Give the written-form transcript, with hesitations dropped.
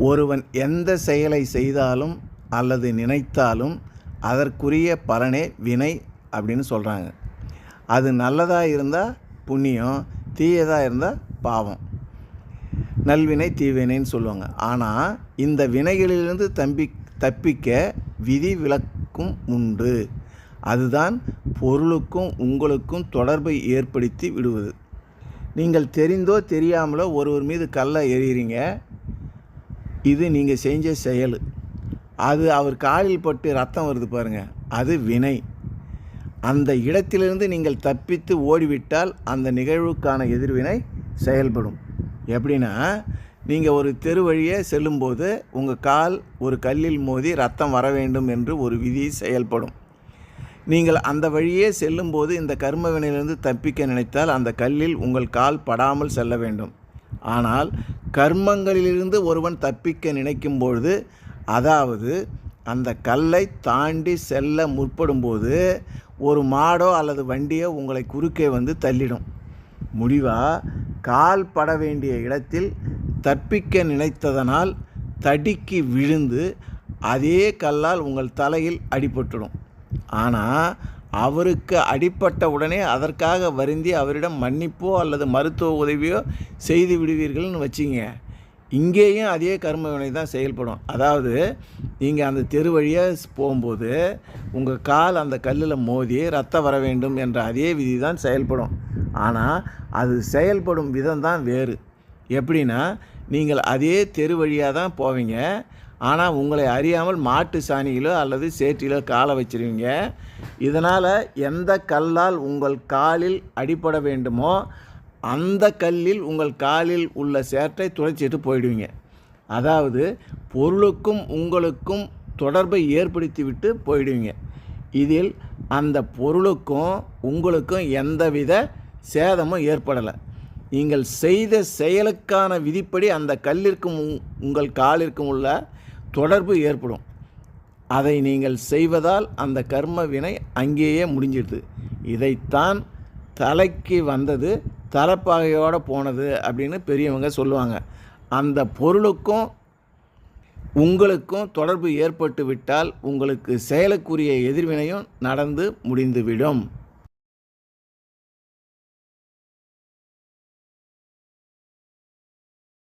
ஒருவன் எந்த செயலை செய்தாலும் அல்லது நினைத்தாலும் அதற்குரிய பலனே வினை அப்படின்னு சொல்கிறாங்க. அது நல்லதாக இருந்தால் புண்ணியம், தீயதாக இருந்தால் பாவம், நல்வினை தீவினைன்னு சொல்லுவாங்க. ஆனால் இந்த வினைகளிலிருந்து தப்பிக்க விதி விலக்கும் உண்டு. அதுதான் பொருளுக்கும் உங்களுக்கும் தொடர்பை ஏற்படுத்தி விடுவது. நீங்கள் தெரிந்தோ தெரியாமலோ ஒருவர் மீது கல்லை எறிகிறீங்க. இது நீங்கள் செஞ்ச செயல். அது அவர் காலில் பட்டு ரத்தம் வருது பாருங்கள், அது வினை. அந்த இடத்திலிருந்து நீங்கள் தப்பித்து ஓடிவிட்டால் அந்த நிகழ்வுக்கான எதிர்வினை செயல்படும். எப்படின்னா, நீங்கள் ஒரு தெரு வழியே செல்லும்போது உங்கள் கால் ஒரு கல்லில் மோதி ரத்தம் வர வேண்டும் என்று ஒரு விதி செயல்படும். நீங்கள் அந்த வழியே செல்லும்போது இந்த கர்ம வினையிலிருந்து தப்பிக்க நினைத்தால் அந்த கல்லில் உங்கள் கால் படாமல் செல்ல வேண்டும். ஆனால் கர்மங்களிலிருந்து ஒருவன் தப்பிக்க நினைக்கும் பொழுது, அதாவது அந்த கல்லை தாண்டி செல்ல முற்படும்போது ஒரு மாடோ அல்லது வண்டியோ உங்களை குறுக்கே வந்து தள்ளிடும். முடிவாக கால் பட வேண்டிய இடத்தில் தப்பிக்க நினைத்ததனால் தடுக்கி விழுந்து அதே கல்லால் உங்கள் தலையில் அடிபட்டுடும். ஆனால் அவருக்கு அடிப்பட்ட உடனே அதற்காக வருந்தி அவரிடம் மன்னிப்போ அல்லது மருத்துவ உதவியோ செய்து விடுவீர்கள்னு வச்சிங்க. இங்கேயும் அதே கர்ம வினை தான் செயல்படும். அதாவது நீங்கள் அந்த தெரு வழியாக போகும்போது உங்கள் கால் அந்த கல்லில் மோதி ரத்தம் வர வேண்டும் என்ற அதே விதி தான் செயல்படும். ஆனால் அது செயல்படும் விதம் தான் வேறு. எப்படின்னா, நீங்கள் அதே தெரு வழியாக தான் போவீங்க. ஆனால் உங்களை அறியாமல் மாட்டு சாணியிலோ அல்லது சேற்றிலோ காலை வச்சிருவீங்க. இதனால் எந்த கல்லால் உங்கள் காலில் அடிபட வேண்டுமோ அந்த கல்லில் உங்கள் காலில் உள்ள சேற்றை துளைச்சிட்டு போயிடுவீங்க. அதாவது பொருளுக்கும் உங்களுக்கும் தொடர்பை ஏற்படுத்திவிட்டு போயிடுவீங்க. இதில் அந்த பொருளுக்கும் உங்களுக்கும் எந்தவித சேதமும் ஏற்படலை. நீங்கள் செய்த செயலுக்கான விதிப்படி அந்த கல்லிற்கும் உங்கள் காலிற்கும் உள்ள தொடர்பு ஏற்படும். அதை நீங்கள் செய்வதால் அந்த கர்ம வினை அங்கேயே முடிஞ்சிடுது. இதைத்தான் தலைக்கு வந்தது தலைப்பாகையோடு போனது அப்படின்னு பெரியவங்க சொல்லுவாங்க. அந்த பொருளுக்கும் உங்களுக்கும் தொடர்பு ஏற்பட்டு விட்டால் உங்களுக்கு செயலுக்குரிய எதிர்வினையும் நடந்து முடிந்துவிடும்.